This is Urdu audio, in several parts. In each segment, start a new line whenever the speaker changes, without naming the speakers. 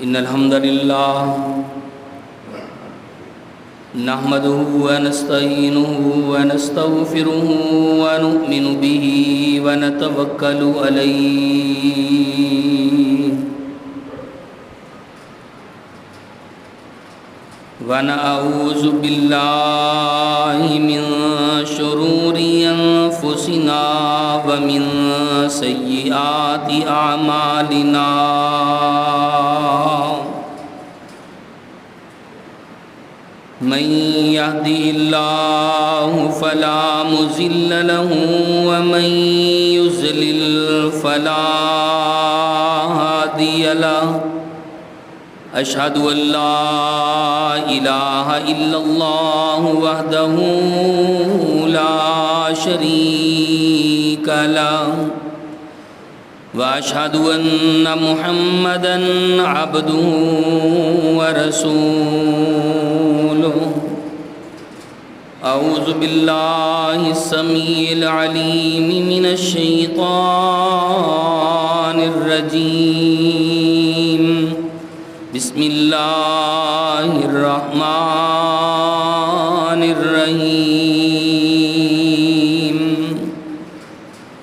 إن الحمد لله نحمده ونستعينه ونستغفره ونؤمن به ونتوكل عليه ونعوذ بالله من شرور أنفسنا ومن سيئات أعمالنا من يهده الله فلا مضل له ومن يضلل فلا هادي له أشهد أن لا إله إلا الله وحده لا شريك له وأشهد أن محمدًا عبده ورسوله أعوذ بالله السميع العليم من الشيطان الرجيم بسم الله الرحمن الرحيم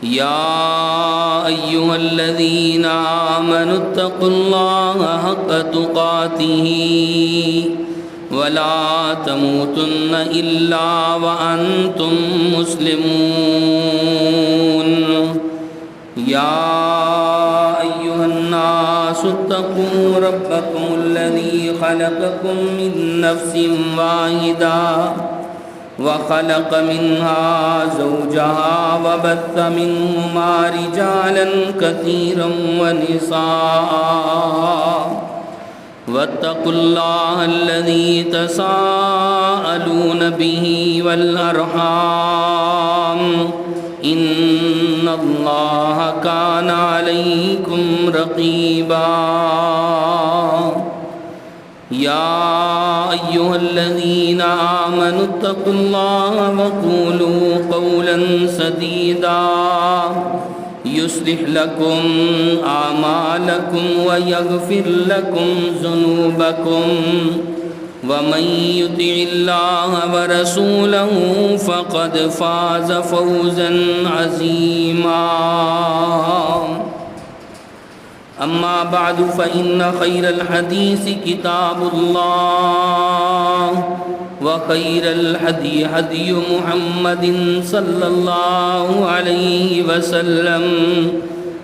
يا أيها الذين آمنوا اتقوا الله حق تقاته ولا تموتن إلا وأنتم مسلمون يا أيها الناس اتقوا ربكم الذي خلقكم من نفس واحدة وخلق منها زوجها وبث منهما رجالا كثيرا ونساء واتقوا الله الذي تساءلون به والأرحام إن الله كان عليكم رقيبا يا أيها الذين آمنوا اتقوا الله وقولوا قولا سديدا يصلح لكم أعمالكم ويغفر لكم ذنوبكم ومن يطع الله ورسوله فقد فاز فوزا عظيما أما بعد فإن خير الحديث كتاب الله وخير الهدي هدي محمد صلى الله عليه وسلم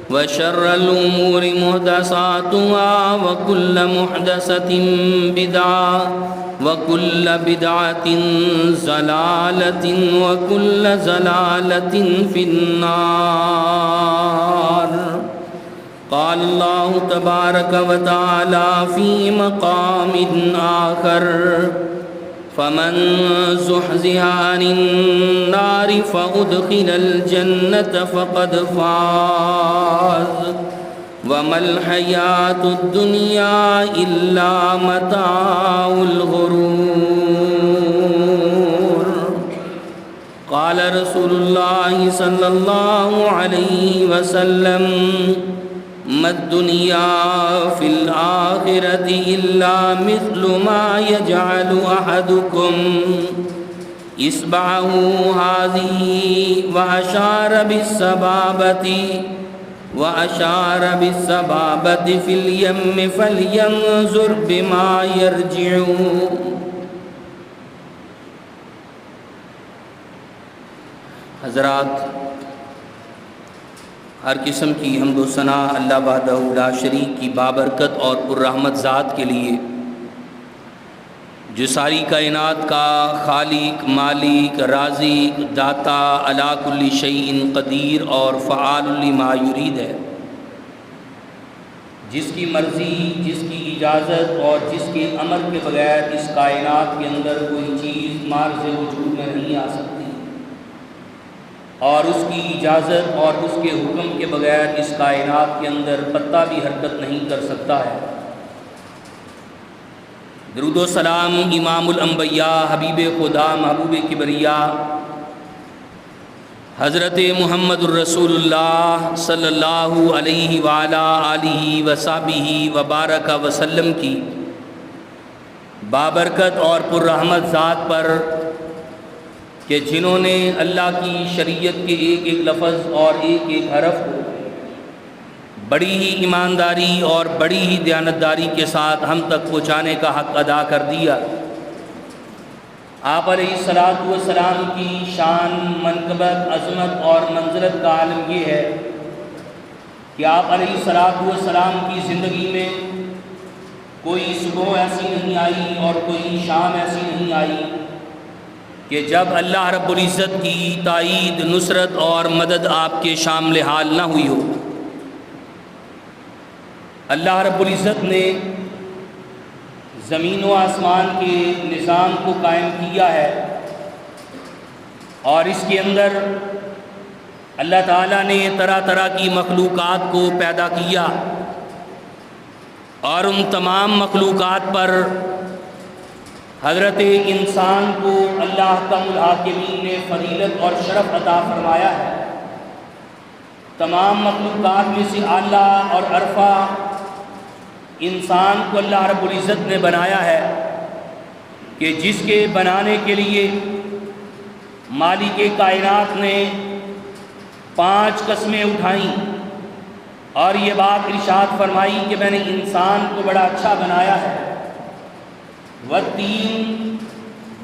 وشر الأمور محدثاتها وكل محدثة بدعة وكل بدعة ضلالة وكل ضلالة في النار قال الله تبارك وتعالى في مقام آخر فمن زحزح عن النار فأدخل الجنة فقد فاز وما الحياة الدنيا إلا متاع الغرور قال رسول الله صلى الله عليه وسلم ما الدنيا في الآخرة إلا مثل ما يجعل أحدكم إصبعه هذه وأشار بالسبابة في اليم فلينظر بما يرجع حضرات، ہر قسم کی حمد و ثنا اللہ وحدہ لا شریک کی بابرکت اور پررحمت ذات کے لیے جو ساری کائنات کا خالق، مالک، رازق، داتا، علی کل شیء قدیر اور فعال لما یرید ہے، جس کی مرضی، جس کی اجازت اور جس کے امر کے بغیر اس کائنات کے اندر کوئی چیز مارز وجود میں نہیں آ سکتی، اور اس کی اجازت اور اس کے حکم کے بغیر اس کائنات کے اندر پتہ بھی حرکت نہیں کر سکتا ہے۔ درود و سلام امام الانبیاء، حبیب خدا، محبوب کبریا، حضرت محمد الرسول اللہ صلی اللہ علیہ وآلہ آلہ وصحبہ وبارک وسلم کی بابرکت اور پررحمت ذات پر کہ جنہوں نے اللہ کی شریعت کے ایک ایک لفظ اور ایک ایک حرف کو بڑی ہی ایمانداری اور بڑی ہی دیانتداری کے ساتھ ہم تک پہنچانے کا حق ادا کر دیا۔ آپ علیہ الصلوۃ والسلام کی شان، منقبت، عظمت اور منزلت کا عالم یہ ہے کہ آپ علیہ الصلوۃ والسلام کی زندگی میں کوئی صبح ایسی نہیں آئی اور کوئی شام ایسی نہیں آئی کہ جب اللہ رب العزت کی تائید، نصرت اور مدد آپ کے شامل حال نہ ہوئی ہو۔ اللہ رب العزت نے زمین و آسمان کے نظام کو قائم کیا ہے اور اس کے اندر اللہ تعالیٰ نے طرح طرح کی مخلوقات کو پیدا کیا اور ان تمام مخلوقات پر حضرت انسان کو اللہ احکم الحاکمین نے فضیلت اور شرف عطا فرمایا ہے۔ تمام مخلوقات میں سے اعلیٰ اور عرفہ انسان کو اللہ رب العزت نے بنایا ہے کہ جس کے بنانے کے لیے مالک کائنات نے 5 قسمیں اٹھائیں اور یہ بات ارشاد فرمائی کہ میں نے انسان کو بڑا اچھا بنایا ہے۔ والتین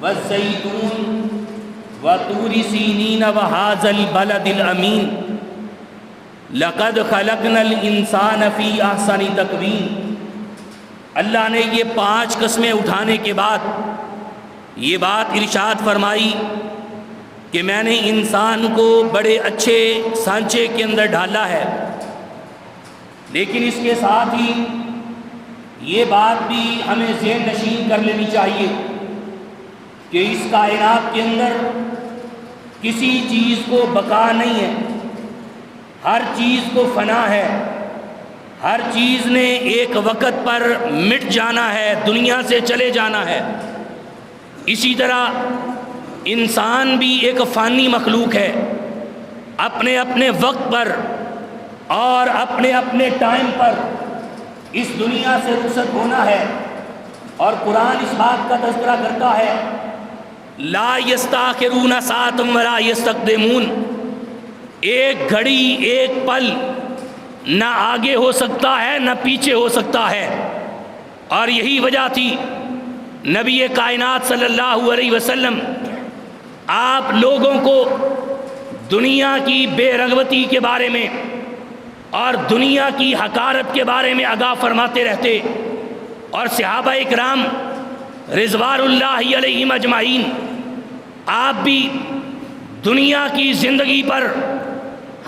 والزیتون وطور سینین وہذا البلد الامین لقد خلقنا الانسان فی احسن تقویم۔ اللہ نے یہ 5 قسمیں اٹھانے کے بعد یہ بات ارشاد فرمائی کہ میں نے انسان کو بڑے اچھے سانچے کے اندر ڈالا ہے، لیکن اس کے ساتھ ہی یہ بات بھی ہمیں ذہن نشین کر لینی چاہیے کہ اس کائنات کے اندر کسی چیز کو بقا نہیں ہے، ہر چیز کو فنا ہے، ہر چیز نے ایک وقت پر مٹ جانا ہے، دنیا سے چلے جانا ہے۔ اسی طرح انسان بھی ایک فانی مخلوق ہے، اپنے اپنے وقت پر اور اپنے اپنے ٹائم پر اس دنیا سے رخصت ہونا ہے، اور قرآن اس بات کا تذکرہ کرتا ہے لا یستاخرون ساعۃ ولا یستقدمون، ایک گھڑی، ایک پل نہ آگے ہو سکتا ہے نہ پیچھے ہو سکتا ہے۔ اور یہی وجہ تھی نبی کائنات صلی اللہ علیہ وسلم آپ لوگوں کو دنیا کی بے رغبتی کے بارے میں اور دنیا کی حقارت کے بارے میں آگاہ فرماتے رہتے، اور صحابہ اکرام رضوان اللہ علیہم اجمعین آپ بھی دنیا کی زندگی پر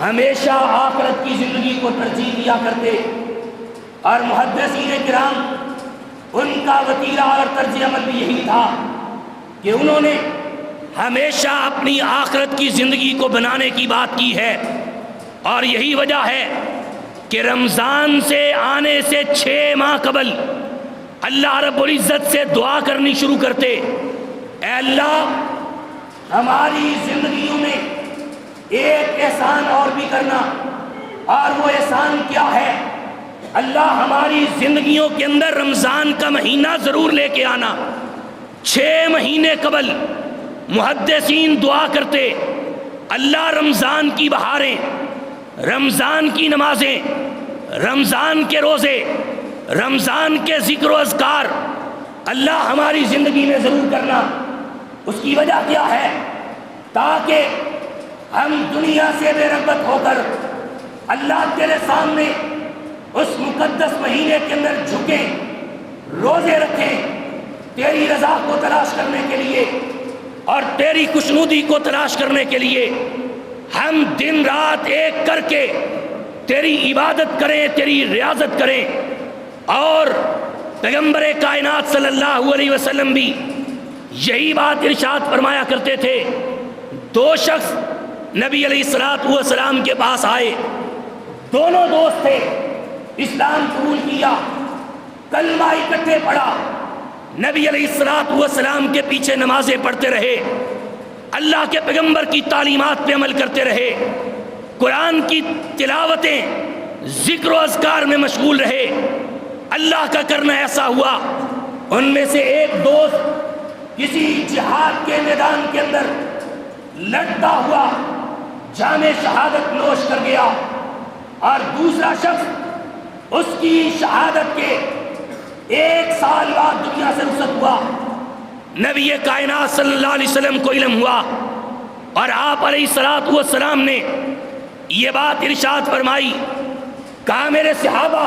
ہمیشہ آخرت کی زندگی کو ترجیح دیا کرتے، اور محدثین کرام ان کا وتیرہ اور طرز عمل بھی یہی تھا کہ انہوں نے ہمیشہ اپنی آخرت کی زندگی کو بنانے کی بات کی ہے۔ اور یہی وجہ ہے کہ رمضان سے آنے سے 6 ماہ قبل اللہ رب العزت سے دعا کرنی شروع کرتے، اے اللہ ہماری زندگیوں میں ایک احسان اور بھی کرنا، اور وہ احسان کیا ہے؟ اللہ ہماری زندگیوں کے اندر رمضان کا مہینہ ضرور لے کے آنا۔ 6 مہینے قبل محدثین دعا کرتے، اللہ رمضان کی بہاریں، رمضان کی نمازیں، رمضان کے روزے، رمضان کے ذکر و اذکار اللہ ہماری زندگی میں ضرور کرنا۔ اس کی وجہ کیا ہے؟ تاکہ ہم دنیا سے بے رغبت ہو کر اللہ تیرے سامنے اس مقدس مہینے کے اندر جھکیں، روزے رکھیں، تیری رضا کو تلاش کرنے کے لیے اور تیری خوشنودی کو تلاش کرنے کے لیے ہم دن رات ایک کر کے تیری عبادت کریں، تیری ریاضت کریں۔ اور پیغمبر کائنات صلی اللہ علیہ وسلم بھی یہی بات ارشاد فرمایا کرتے تھے۔ 2 شخص نبی علیہ الصلوۃ والسلام کے پاس آئے، دونوں دوست تھے، اسلام قبول کیا، کلمہ اکٹھے پڑھا، نبی علیہ الصلوۃ والسلام کے پیچھے نمازیں پڑھتے رہے، اللہ کے پیغمبر کی تعلیمات پہ عمل کرتے رہے، قرآن کی تلاوتیں، ذکر و اذکار میں مشغول رہے۔ اللہ کا کرنا ایسا ہوا، ان میں سے ایک دوست کسی جہاد کے میدان کے اندر لڑتا ہوا جام شہادت نوش کر گیا، اور دوسرا شخص اس کی شہادت کے 1 سال بعد دنیا سے رخصت ہوا۔ نبی کائنات صلی اللہ علیہ وسلم کو علم ہوا، اور آپ علیہ الصلوۃ والسلام نے یہ بات ارشاد فرمائی، کہا میرے صحابہ،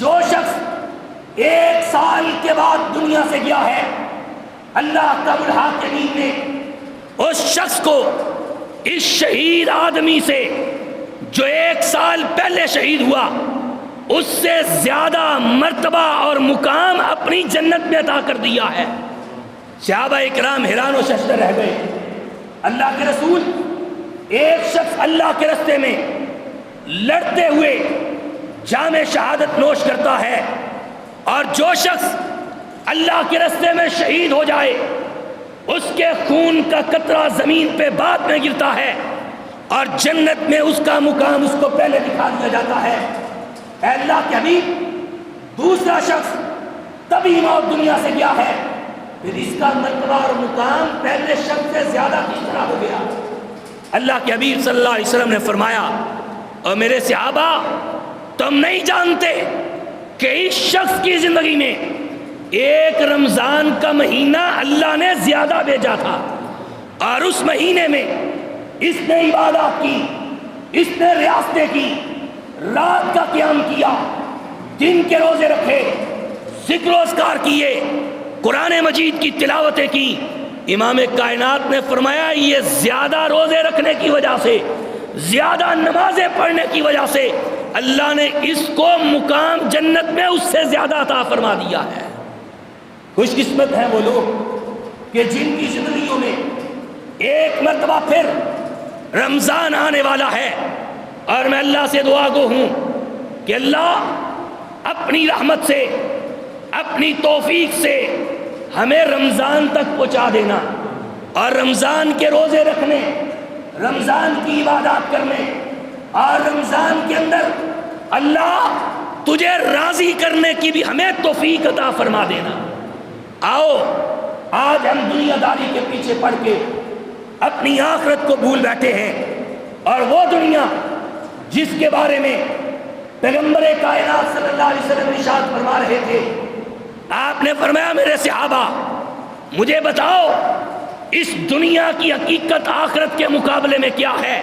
جو شخص 1 سال کے بعد دنیا سے گیا ہے، اللہ کا الحاکمین نے اس شخص کو اس شہید آدمی سے جو 1 سال پہلے شہید ہوا اس سے زیادہ مرتبہ اور مقام اپنی جنت میں عطا کر دیا ہے۔ صحابہ اکرام حیران و ششدر رہ گئے۔ اللہ کے رسول، ایک شخص اللہ کے راستے میں لڑتے ہوئے جام شہادت نوش کرتا ہے، اور جو شخص اللہ کے راستے میں شہید ہو جائے اس کے خون کا قطرہ زمین پہ بعد میں گرتا ہے، اور جنت میں اس کا مقام اس کو پہلے دکھا دیا جاتا ہے۔ اے اللہ کے حبیب، دوسرا شخص تبھی موت دنیا سے گیا ہے، پھر اس کا مرتبہ اور مقام پہلے شخص سے زیادہ کس طرح ہو گیا؟ اللہ کے حبیب صلی اللہ علیہ وسلم نے فرمایا، اور میرے صحابہ، تم نہیں جانتے کہ اس شخص کی زندگی میں 1 رمضان کا مہینہ اللہ نے زیادہ بھیجا تھا، اور اس مہینے میں اس نے عبادات کی، اس نے ریاستیں کی، رات کا قیام کیا، دن کے روزے رکھے، ذکر و اذکار کیے، قرآن مجید کی تلاوتیں کی۔ امام کائنات نے فرمایا یہ زیادہ روزے رکھنے کی وجہ سے، زیادہ نمازیں پڑھنے کی وجہ سے اللہ نے اس کو مقام جنت میں اس سے زیادہ عطا فرما دیا ہے۔ خوش قسمت ہیں وہ لوگ کہ جن کی زندگیوں میں ایک مرتبہ پھر رمضان آنے والا ہے، اور میں اللہ سے دعا گو ہوں کہ اللہ اپنی رحمت سے، اپنی توفیق سے ہمیں رمضان تک پہنچا دینا، اور رمضان کے روزے رکھنے، رمضان کی عبادات کرنے، اور رمضان کے اندر اللہ تجھے راضی کرنے کی بھی ہمیں توفیق عطا فرما دینا۔ آؤ آج ہم دنیا داری کے پیچھے پڑ کے اپنی آخرت کو بھول بیٹھے ہیں، اور وہ دنیا جس کے بارے میں پیغمبر کائنات صلی اللہ علیہ وسلم ارشاد فرما رہے تھے، آپ نے فرمایا میرے صحابہ مجھے بتاؤ اس دنیا کی حقیقت آخرت کے مقابلے میں کیا ہے؟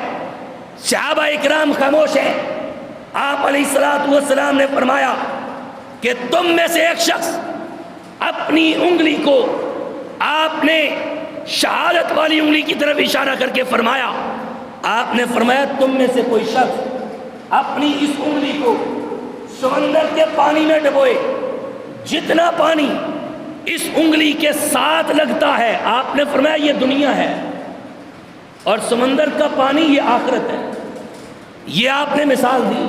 صحابہ اکرام خاموش ہیں۔ آپ علیہ الصلوۃ والسلام نے فرمایا کہ تم میں سے ایک شخص اپنی انگلی کو، آپ نے شہادت والی انگلی کی طرف اشارہ کر کے فرمایا، آپ نے فرمایا تم میں سے کوئی شخص اپنی اس انگلی کو سمندر کے پانی میں ڈبوئے، جتنا پانی اس انگلی کے ساتھ لگتا ہے، آپ نے فرمایا یہ دنیا ہے، اور سمندر کا پانی یہ آخرت ہے۔ یہ آپ نے مثال دی۔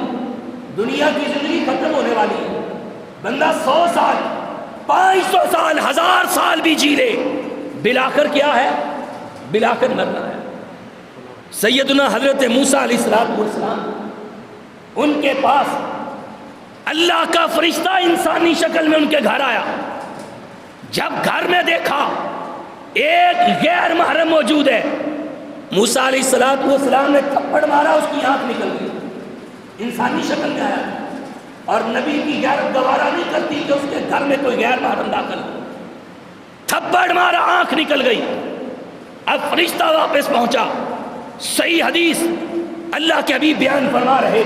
دنیا کی زندگی ختم ہونے والی ہے، بندہ 100 سال، 500 سال، 1000 سال بھی جی لے، بالآخر کیا ہے؟ بالآخر مرنا ہے۔ سیدنا حضرت موسیٰ علیہ السلام، ان کے پاس اللہ کا فرشتہ انسانی شکل میں ان کے گھر آیا۔ جب گھر میں دیکھا ایک غیر محرم موجود ہے، موسیٰ علیہ السلام نے تھپڑ مارا، اس کی آنکھ نکل گئی۔ انسانی شکل میں آیا، اور نبی کی غیرت گوارا نہیں کرتی کہ اس کے گھر میں کوئی غیر محرم داخل ہو۔ تھپڑ مارا، آنکھ نکل گئی۔ اب فرشتہ واپس پہنچا۔ صحیح حدیث اللہ کے حبیب بیان فرما رہے،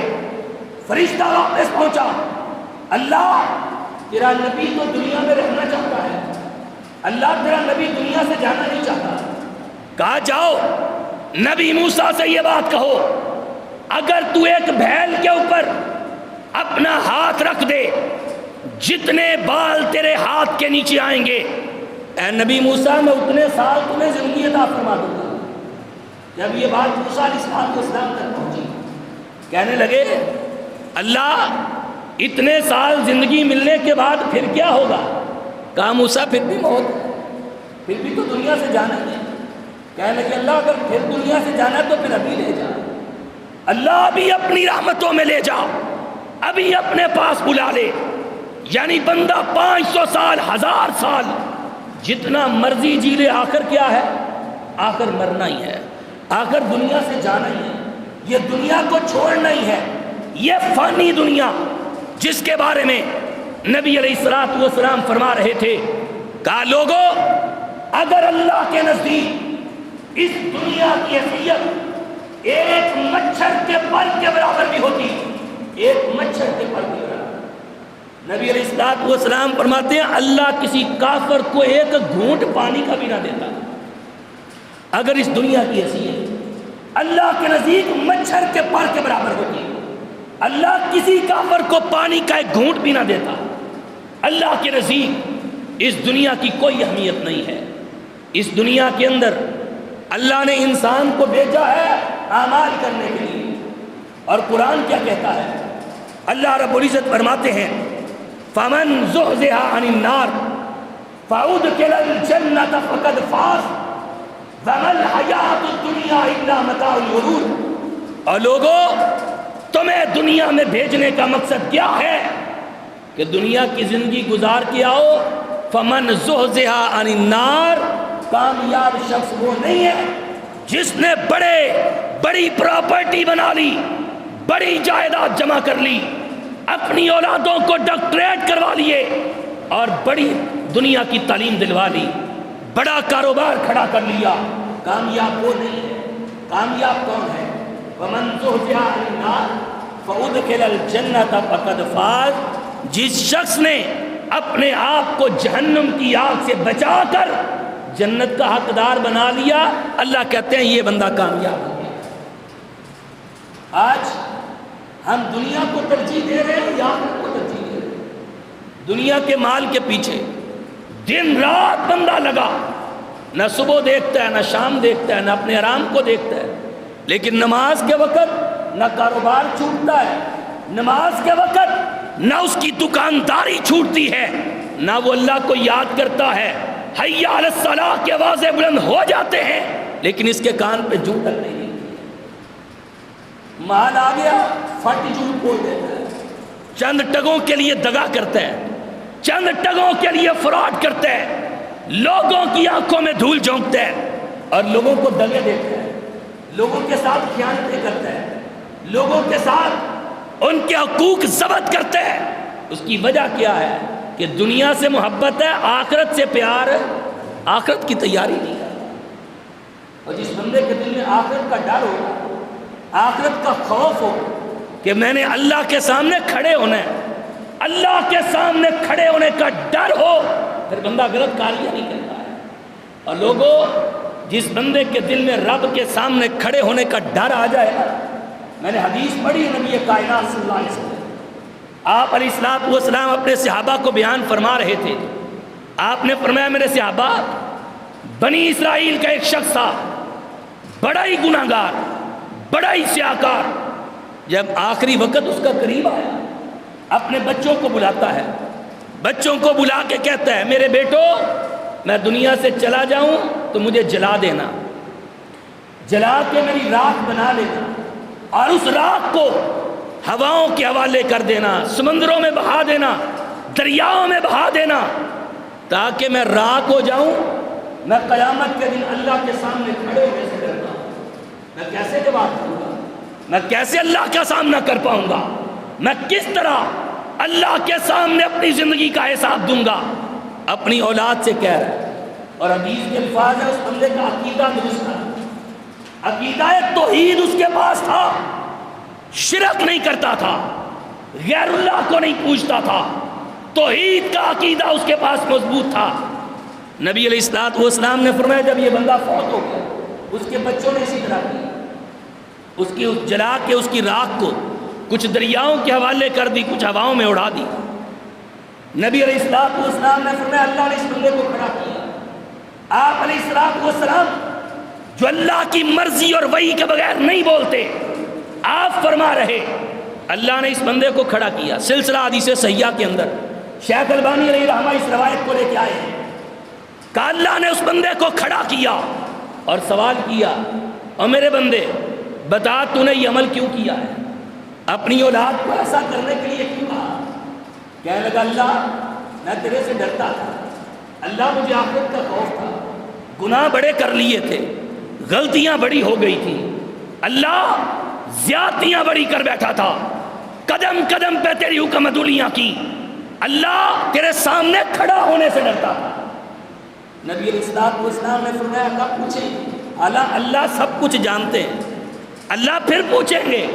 فرشتہ واپس پہنچا، اللہ تیرا نبی تو دنیا میں رہنا چاہتا ہے، اللہ تیرا نبی دنیا سے جانا نہیں چاہتا۔ کہا جاؤ نبی موسیٰ سے یہ بات کہو، اگر تو ایک بھیل کے اوپر اپنا ہاتھ رکھ دے، جتنے بال تیرے ہاتھ کے نیچے آئیں گے، اے نبی موسیٰ میں اتنے سال تمہیں زندگی عطا فرما دوں گا۔ جب یہ بات موسیٰ علیہ السلام تک پہنچی، کہنے لگے اللہ اتنے سال زندگی ملنے کے بعد پھر کیا ہوگا؟ کہا موسیٰ پھر بھی موت ہے، پھر بھی تو دنیا سے جانا ہے۔ کہنے لگے اللہ اگر پھر دنیا سے جانا تو پھر ابھی لے جا، اللہ ابھی اپنی رحمتوں میں لے جا، ابھی اپنے پاس بلا لے۔ یعنی بندہ 500 سال 1000 سال جتنا مرضی جی لے، آخر کیا ہے؟ آخر مرنا ہی ہے، آخر دنیا سے جانا ہی ہے، یہ دنیا کو چھوڑنا ہی ہے۔ یہ فانی دنیا جس کے بارے میں نبی علیہ الصلوۃ والسلام فرما رہے تھے، کہا لوگو اگر اللہ کے نزدیک اس دنیا کی حیثیت ایک مچھر کے پر کے برابر بھی ہوتی، ایک مچھر کے پر کے برابر، نبی علیہ الصلوۃ والسلام فرماتے ہیں اللہ کسی کافر کو ایک گھونٹ پانی کا بھی نہ دیتا اگر اس دنیا کی حیثیت اللہ کے نزدیک مچھر کے پر کے برابر ہوتی، اللہ کسی کافر کو پانی کا ایک گھونٹ بھی نہ دیتا۔ اللہ کے نزدیک اس دنیا کی کوئی اہمیت نہیں ہے۔ اس دنیا کے اندر اللہ نے انسان کو بھیجا ہے اعمال کرنے کے لیے، اور قرآن کیا کہتا ہے؟ اللہ رب العزت فرماتے ہیں فَمَنْ زُحْزِحَ عَنِ النَّارِ فَأُدْخِلَ الْجَنَّةَ فَقَدْ فَازَ وَمَا الْحَيَاةُ الدُّنْيَا إِلَّا مَتَاعُ الْغُرُورِ۔ اور لوگوں تمہیں دنیا میں بھیجنے کا مقصد کیا ہے کہ دنیا کی زندگی گزار کے آؤ۔ فَمَنْ زُحْزِحَ عَنِ النَّارِ، کامیاب شخص وہ نہیں ہے جس نے بڑی پراپرٹی بنا لی، بڑی جائیداد جمع کر لی، اپنی اولادوں کو ڈاکٹریٹ کروا لیے اور بڑی دنیا کی تعلیم دلوا لی، بڑا کاروبار کھڑا کر لیا۔ کامیاب وہ نہیں ہے۔ کامیاب کون ہے؟ وَمَنْ زُحْزِحَ عَنِ النَّارِ فَأُدْخِلَ الْجَنَّةَ فَقَدْ فَازَ، جس شخص نے اپنے آپ کو جہنم کی آگ سے بچا کر جنت کا حقدار بنا لیا، اللہ کہتے ہیں یہ بندہ کامیاب ہو گیا۔ آج ہم دنیا کو ترجیح دے رہے ہیں یا آخرت کو ترجیح دے رہے ہیں؟ دنیا کے مال کے پیچھے دن رات بندہ لگا، نہ صبح دیکھتا ہے، نہ شام دیکھتا ہے، نہ اپنے آرام کو دیکھتا ہے، لیکن نماز کے وقت نہ کاروبار چھوٹتا ہے، نماز کے وقت نہ اس کی دکانداری چھوٹتی ہے، نہ وہ اللہ کو یاد کرتا ہے۔ حی علی الصلاۃ کی آوازیں بلند ہو جاتے ہیں لیکن اس کے کان پہ جوں تک نہیں لگتی۔ مال آ گیا فٹ جوں کھول دیتا ہے، چند ٹگوں کے لیے دغا کرتا ہے، چند ٹگوں کے لیے فراڈ کرتا ہے، لوگوں کی آنکھوں میں دھول جھونکتا ہے اور لوگوں کو دغے دیتا ہے، لوگوں کے ساتھ خیانتیں کرتا ہے، لوگوں کے ساتھ ان کے حقوق ضبط کرتا ہے۔ اس کی وجہ کیا ہے؟ کہ دنیا سے محبت ہے، آخرت سے پیار ہے، آخرت کی تیاری نہیں ہے۔ اور جس بندے کے دل میں آخرت کا ڈر ہو، آخرت کا خوف ہو کہ میں نے اللہ کے سامنے کھڑے ہونا ہے، اللہ کے سامنے کھڑے ہونے کا ڈر ہو، پھر بندہ غلط کاریاں نہیں کرتا ہے۔ اور لوگوں جس بندے کے دل میں رب کے سامنے کھڑے ہونے کا ڈر آ جائے، میں نے حدیث پڑھی نبی کائنات صلی اللہ علیہ وسلم، آپ علیہ الصلوۃ والسلام اپنے صحابہ کو بیان فرما رہے تھے۔ آپ نے فرمایا میرے صحابہ، بنی اسرائیل کا ایک شخص تھا، بڑا ہی گناہ گار، بڑا ہی سیاکار۔ جب آخری وقت اس کا قریب آیا، اپنے بچوں کو بلاتا ہے، بچوں کو بلا کے کہتا ہے میرے بیٹو میں دنیا سے چلا جاؤں تو مجھے جلا دینا، جلا کے میری راکھ بنا لینا اور اس راکھ کو ہواؤں کے حوالے کر دینا، سمندروں میں بہا دینا، دریاؤں میں بہا دینا، تاکہ میں راکھ ہو جاؤں۔ میں قیامت کے دن اللہ کے سامنے کھڑے ہونے سے ڈرتا ہوں، میں کیسے جواب دوں گا، میں کیسے اللہ کا سامنا کر پاؤں گا، میں کس طرح اللہ کے سامنے اپنی زندگی کا حساب دوں گا۔ اپنی اولاد سے کہہ رہا ہے، اور حدیث کے الفاظ ہے اس بندے کا عقیدہ درست تھا، عقیدہ توحید اس کے پاس تھا، شرک نہیں کرتا تھا، غیر اللہ کو نہیں پوجتا تھا، توحید کا عقیدہ اس کے پاس مضبوط تھا۔ نبی علیہ الصلوۃ والسلام نے فرمایا جب یہ بندہ فوت ہو گیا، اس کے بچوں نے اسی طرح کیا، اس کی جلا کے اس کی راکھ کو کچھ دریاؤں کے حوالے کر دی، کچھ ہواؤں میں اڑا دی۔ نبی علیہ الصلوۃ والسلام نے فرمایا اللہ نے اس بندے کو کھڑا کیا۔ آپ علیہ الصلوۃ والسلام جو اللہ کی مرضی اور وحی کے بغیر نہیں بولتے، آپ فرما رہے اللہ نے اس بندے کو کھڑا کیا۔ سلسلہ حدیث صحیحہ کے اندر شیخ البانی علیہ رحمہ اس روایت کو لے کے آئے ہیں کہ اللہ نے اس بندے کو کھڑا کیا اور سوال کیا، اور میرے بندے بتا تو نے یہ عمل کیوں کیا ہے، اپنی اولاد کو ایسا کرنے کے لیے کیوں کہا؟ کہنے لگا اللہ میں تیرے سے ڈرتا تھا، اللہ مجھے آخرت کا خوف تھا، گناہ بڑے کر لیے تھے، غلطیاں بڑی ہو گئی تھی، اللہ زیادتیاں بڑی کر بیٹھا تھا، قدم قدم پہ تیری حکم عدولیاں کی، اللہ تیرے سامنے کھڑا ہونے سے ڈرتا تھا۔ نبی علیہ السلام نے فرمایا کب پوچھیں؟ اللہ سب کچھ جانتے ہیں، اللہ پھر پوچھیں گے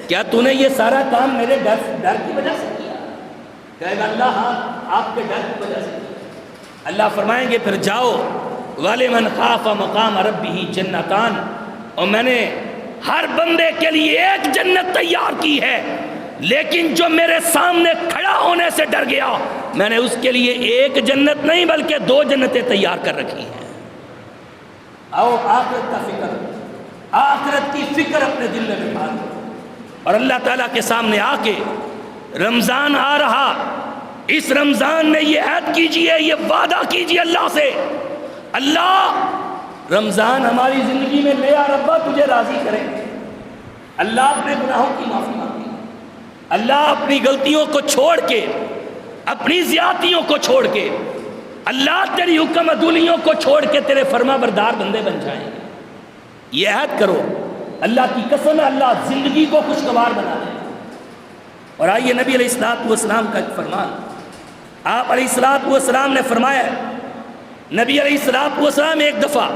کیا تو نے یہ سارا کام میرے ڈر کی وجہ سے کیا؟ کہے گا اللہ ہاں آپ کے ڈر کی وجہ سے کیا۔ اللہ فرمائیں گے پھر جاؤ وَلِمَنْ خَافَ مَقَامَ رَبِّهِ جَنَّتَانِ، اور میں نے ہر بندے کے لیے ایک جنت تیار کی ہے، لیکن جو میرے سامنے کھڑا ہونے سے ڈر گیا میں نے اس کے لیے ایک جنت نہیں بلکہ 2 جنتیں تیار کر رکھی ہیں۔ آؤ آخرت کا فکر، آخرت کی فکر اپنے دل میں بٹھا دو، اور اللہ تعالیٰ کے سامنے آ کے رمضان آ رہا، اس رمضان میں یہ عہد کیجئے، یہ وعدہ کیجئے اللہ سے، اللہ رمضان ہماری زندگی میں لے آ ربا تجھے راضی کرے، اللہ اپنے گناہوں کی معافی مانگے، اللہ اپنی غلطیوں کو چھوڑ کے، اپنی زیادتیوں کو چھوڑ کے، اللہ تیری حکم عدولیوں کو چھوڑ کے تیرے فرما بردار بندے بن جائیں گے۔ یہ عہد کرو، اللہ کی قسم ہے اللہ زندگی کو خوشگوار بنا دے۔ اور آئیے نبی علیہ السلام کا ایک فرمان، آپ علیہ السلام نے فرمایا، نبی علیہ السلام ایک دفعہ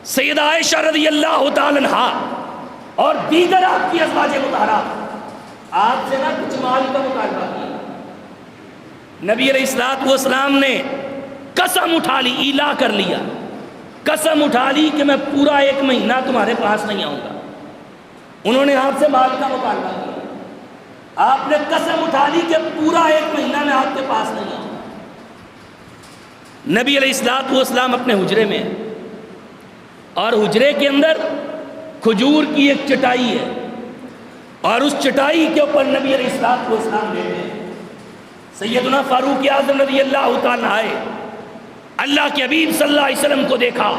سیدہ عائشہ رضی اللہ تعالی عنہا اور دیگر آپ کی ازواج مطہرات آپ سے نہ کچھ مال کا مطالبہ کیا، نبی علیہ السلام نے قسم اٹھا لی، ایلا کر لیا، قسم اٹھا لی کہ میں پورا 1 مہینہ تمہارے پاس نہیں آؤں گا۔ انہوں نے آپ سے مال کا مطالبہ کیا، آپ نے قسم اٹھا لی کہ پورا 1 مہینہ میں آپ کے پاس نہیں آؤں گا۔ نبی علیہ السلام اپنے حجرے میں ہیں، اور حجرے کے اندر کھجور کی ایک چٹائی ہے، اور اس چٹائی کے اوپر نبی علیہ السلام بیٹھے ہیں۔ سیدنا فاروق اعظم رضی اللہ تعالیٰ آئے، اللہ کے حبیب صلی اللہ علیہ وسلم کو دیکھا،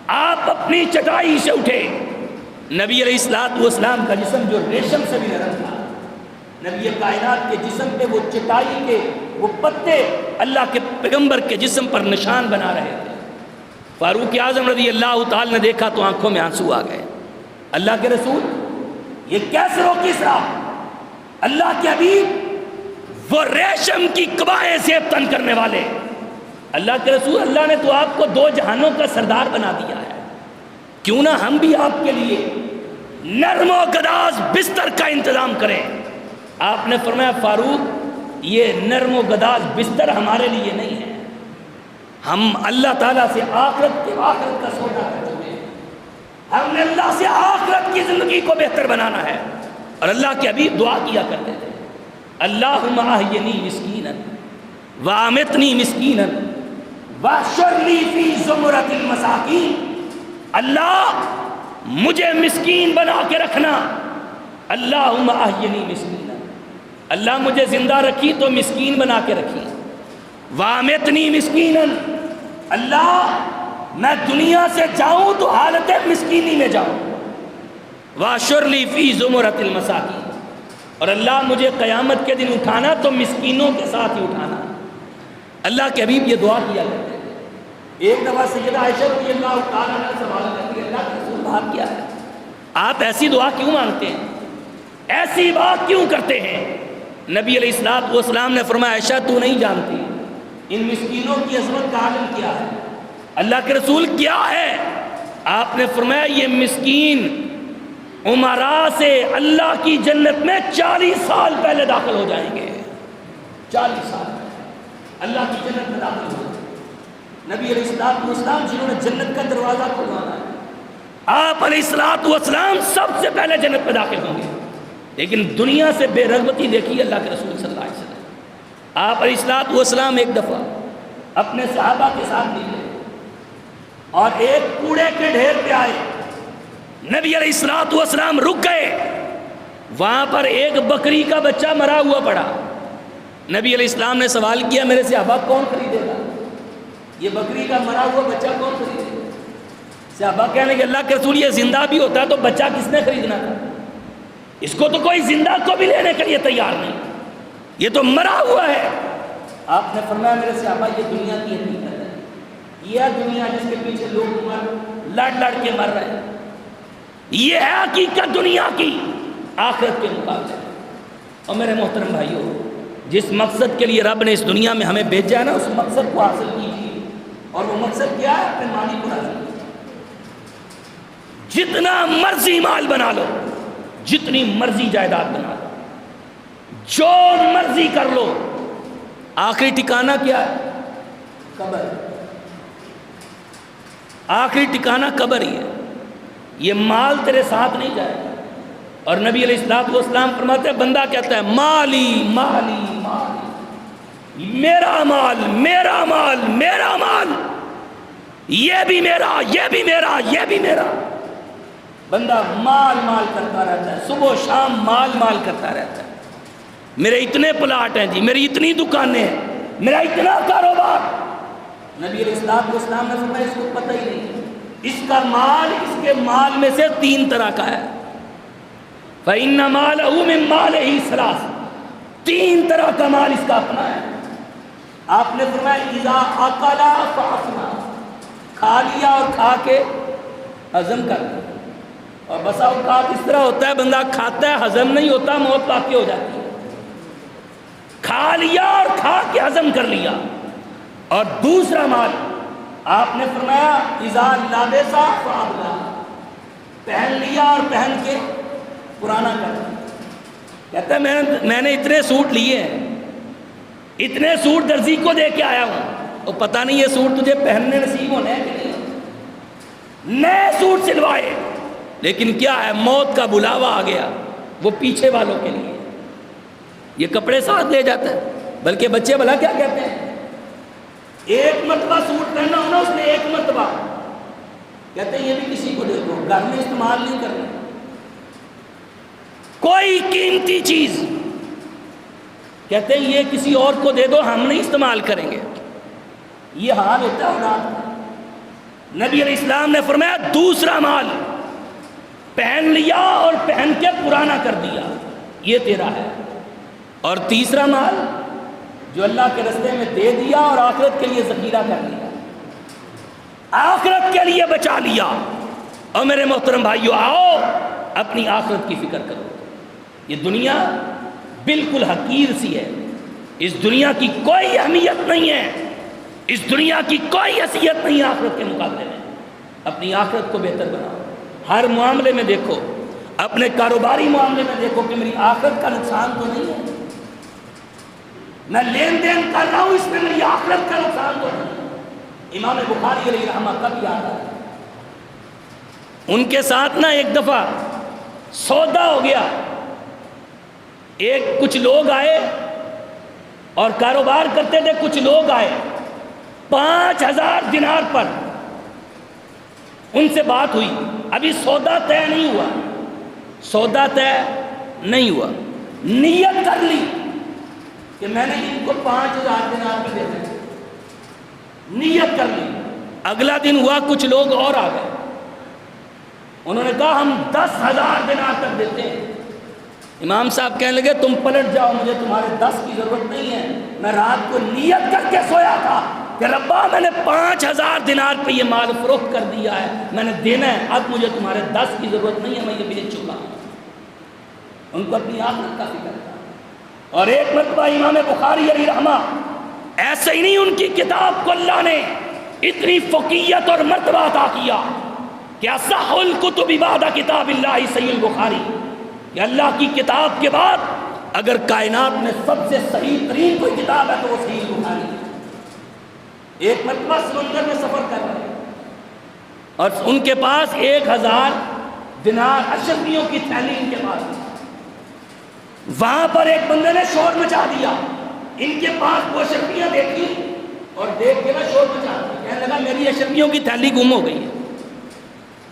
آپ اپنی چٹائی سے اٹھے، نبی علیہ السلام کا جسم جو ریشم سے بھی نرم تھا، نبی کائنات کے جسم پہ وہ چٹائی کے وہ پتے اللہ کے پیغمبر کے جسم پر نشان بنا رہے تھے۔ فاروق اعظم رضی اللہ تعالیٰ نے دیکھا تو آنکھوں میں آنسو آ گئے، اللہ کے رسول یہ کیسے ہو کس راہ؟ اللہ کے حبیب وہ ریشم کی قبائیں زیب تن کرنے والے، اللہ کے رسول اللہ نے تو آپ کو 2 جہانوں کا سردار بنا دیا ہے، کیوں نہ ہم بھی آپ کے لیے نرم و گداز بستر کا انتظام کریں؟ آپ نے فرمایا فاروق یہ نرم و گداز بستر ہمارے لیے نہیں ہے، ہم اللہ تعالیٰ سے آخرت کا سودا کر چکے ہیں، ہم نے اللہ سے آخرت کی زندگی کو بہتر بنانا ہے۔ اور اللہ کے حبیب دعا کیا کرتے تھے، اللہم احینی مسکینا وامتنی مسکینا واحشر لی فی زمرۃ المساکین، اللہ مجھے مسکین بنا کے رکھنا، اللہم احینی مسکینا، اللہ مجھے زندہ رکھی تو مسکین بنا کے رکھی، وامتنی مسکینا، اللہ میں دنیا سے جاؤں تو حالت مسکینی میں جاؤں، واحشر لی فی زمرۃ المساکین، اور اللہ مجھے قیامت کے دن اٹھانا تو مسکینوں کے ساتھ ہی اٹھانا۔ اللہ کے حبیب یہ دعا کیا کرتے تھے۔ ایک دفعہ سیدہ عائشہ رضی اللہ تعالیٰ عنہ سوال کرتی ہے، اللہ کے رسول بات کیا ہے، آپ ایسی دعا کیوں مانگتے ہیں، ایسی بات کیوں کرتے ہیں؟ نبی علیہ السلام نے فرمایا عائشہ تو نہیں جانتی ان مسکینوں کی عظمت کا عالم کیا ہے۔ اللہ کے رسول کیا ہے؟ آپ نے فرمایا یہ مسکین عمراء سے اللہ کی جنت میں 40 سال پہلے داخل ہو جائیں گے، 40 سال اللہ کی جنت میں داخل ہو جائیں گے۔ نبی علیہ السلام جنہوں نے جنت کا دروازہ کھلوانا ہے، آپ علیہ السلام سب سے پہلے جنت میں داخل ہوں گے، لیکن دنیا سے بے رغبتی دیکھی اللہ کے رسول صلی اللہ علیہ وسلم۔ آپ علیہ السلام ایک دفعہ اپنے صحابہ کے ساتھ نکلے اور ایک کوڑے کے ڈھیر پہ آئے، نبی علیہ السلام رک گئے، وہاں پر ایک بکری کا بچہ مرا ہوا پڑا۔ نبی علیہ السلام نے سوال کیا میرے صحابہ کون خریدے گا، یہ بکری کا مرا ہوا بچہ کون خریدے گا؟ صحابہ کہنے کہ اللہ کے رسول یہ زندہ بھی ہوتا تو بچہ کس نے خریدنا تھا؟ اس کو تو کوئی زندہ کو بھی لینے کے لیے تیار نہیں، یہ تو مرا ہوا ہے۔ آپ نے فرمایا میرے صحابہ یہ دنیا کی حقیقت ہے، یہ دنیا جس کے پیچھے لوگ لڑ لڑ کے مر رہے ہیں، یہ ہے حقیقت دنیا کی آخرت کے مقابلے۔ اور میرے محترم بھائیوں، جس مقصد کے لیے رب نے اس دنیا میں ہمیں بھیجا ہے نا، اس مقصد کو حاصل کیجیے، اور وہ مقصد کیا ہے؟ اپنے مالی کو حاصل کیجیے۔ جتنا مرضی مال بنا لو، جتنی مرضی جائیداد بنا لو، جو مرضی کر لو، آخری ٹھکانہ کیا ہے؟ قبر۔ آخری ٹھکانہ قبر ہی ہے، یہ مال تیرے ساتھ نہیں جائے گا۔ اور نبی علیہ السلام فرماتے ہیں، بندہ کہتا ہے مالی مالی مالی، میرا مال میرا مال میرا مال، یہ بھی میرا یہ بھی میرا یہ بھی میرا۔ بندہ مال مال کرتا رہتا ہے، صبح و شام مال مال کرتا رہتا ہے، میرے اتنے پلاٹ ہیں جی، میری اتنی دکانیں ہیں، میرا اتنا کاروبار۔ نبی علیہ السلام نے فرمایا اس کو پتہ ہی نہیں، اس کا مال اس کے مال میں سے 3 طرح کا ہے۔ فَإِنَّ مَالَهُ مِن مَالِهِ ثَلَاث، 3 طرح کا مال اس کا اپنا ہے۔ آپ نے فرمایا اِذَا أَكَلَ فَأَفْنَىٰ، کھا لیا اور کھا کے ہضم کر دیا۔ اور بسا اوقات اس طرح ہوتا ہے، بندہ کھاتا ہے ہضم نہیں ہوتا، موت واقع ہو جاتی ہے۔ کھا لیا اور کھا کے ہضم کر لیا۔ اور دوسرا مال آپ نے فرمایا اِذَا لَبِسَ فَأَبْلَىٰ، پہن لیا اور پہن کے پرانا کر دیا۔ کہتا ہے میں نے اتنے سوٹ لیے ہیں، اتنے سوٹ درزی کو دے کے آیا ہوں، اور پتہ نہیں یہ سوٹ تجھے پہننے نصیب ہونے ہیں کہ نہیں۔ نئے سوٹ سلوائے، لیکن کیا ہے، موت کا بلاوا آ گیا، وہ پیچھے والوں کے لیے یہ کپڑے ساتھ لے جاتا ہے۔ بلکہ بچے بھلا کیا کہتے ہیں، ایک مرتبہ سوٹ پہنا ہونا اس نے، ایک مرتبہ، کہتے ہیں یہ بھی کسی کو دے دو، گھر میں استعمال نہیں کرنا۔ کوئی قیمتی چیز کہتے ہیں یہ کسی اور کو دے دو، ہم نہیں استعمال کریں گے۔ یہ حال ہوتا ہے اولاد کا۔ نبی علیہ السلام نے فرمایا دوسرا مال پہن لیا اور پہن کے پرانا کر دیا، یہ تیرا ہے۔ اور تیسرا مال جو اللہ کے راستے میں دے دیا اور آخرت کے لیے ذخیرہ کر لیا، آخرت کے لیے بچا لیا۔ اور میرے محترم بھائیو، آؤ اپنی آخرت کی فکر کرو۔ یہ دنیا بالکل حقیر سی ہے، اس دنیا کی کوئی اہمیت نہیں ہے، اس دنیا کی کوئی حیثیت نہیں ہے آخرت کے مقابلے میں۔ اپنی آخرت کو بہتر بناؤ، ہر معاملے میں دیکھو، اپنے کاروباری معاملے میں دیکھو کہ میری آخرت کا نقصان تو نہیں ہے، میں لین دین کر رہا ہوں اس میں میری آخرت کا نقصان تو نہیں ہے۔ امام بخاری علیہ رحمہ کب یاد آیا، ان کے ساتھ نا ایک دفعہ سودا ہو گیا، کچھ لوگ آئے اور کاروبار کرتے تھے، کچھ لوگ آئے 5000 دینار پر، ان سے بات ہوئی، ابھی سودا طے نہیں ہوا، سودا طے نہیں ہوا، نیت کر لی کہ میں نے ان کو 5000 دینار پہ دے دیں، نیت کر لی۔ اگلا دن ہوا، کچھ لوگ اور آ گئے، انہوں نے کہا ہم 10000 دینار تک دیتے ہیں۔ امام صاحب کہنے لگے تم پلٹ جاؤ، مجھے تمہارے 10 کی ضرورت نہیں ہے، میں رات کو نیت کر کے سویا تھا کہ ربا میں نے 5000 دینار پہ یہ مال فروخت کر دیا ہے، میں نے دینا ہے، اب مجھے تمہارے 10 کی ضرورت نہیں ہے، میں یہ بیچ چکا ہوں۔ ان کو اپنی آخرت کا فکر تھا۔ اور ایک مرتبہ امام بخاری علیہ رحمہ، ایسے ہی نہیں ان کی کتاب کو اللہ نے اتنی فقیت اور مرتبہ عطا کیا کہ اصح الکتب بعد کتاب اللہ صحیح البخاری، کہ اللہ کی کتاب کے بعد اگر کائنات میں سب سے صحیح ترین کوئی کتاب ہے تو وہ صحیح البخاری ہے۔ ایک مرتبہ سمندر میں سفر کر رہے ہیں اور ان کے پاس 1000 دینار اشرفیوں کی تھیلی ان کے پاس تھی۔ وہاں پر ایک بندے نے شور مچا دیا، ان کے پاس وہ اشرفیاں دیکھی اور دیکھ کے نا شور مچا دیا، کہنے لگا میری اشرفیوں کی تھیلی گم ہو گئی ہے۔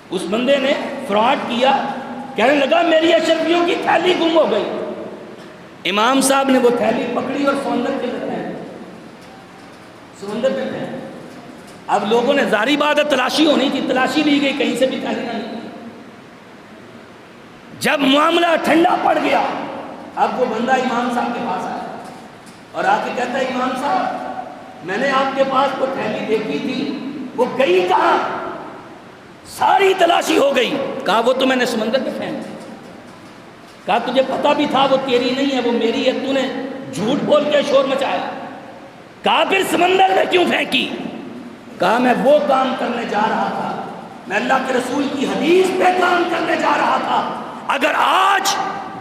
اس بندے نے فراڈ کیا، کہنے لگا میری اشرفیوں کی تھیلی گم ہو گئی۔ امام صاحب نے وہ تھیلی پکڑی اور سمندر کے پھینک، سمندر پہ پھینک۔ اب لوگوں نے ظاہری بات ہے تلاشی ہونی تھی، تلاشی لی گئی، کہیں سے بھی پھیلنا نہیں۔ جب معاملہ ٹھنڈا پڑ گیا، اب وہ بندہ امام صاحب کے پاس آیا اور آ کے کہتا ہے امام صاحب میں نے آپ کے پاس وہ تھیلی دیکھی تھی، وہ گئی کہاں؟ ساری تلاشی ہو گئی۔ کہا وہ تو میں نے سمندر میں پھینک دی۔ کہا تجھے پتا بھی تھا وہ تیری نہیں ہے، وہ میری ہے، تو نے جھوٹ بول کے شور مچایا۔ کہا پھر سمندر میں کیوں پھینکی؟ کہا میں وہ کام کرنے جا رہا تھا، میں اللہ کے رسول کی حدیث پہ کام کرنے جا رہا تھا۔ اگر آج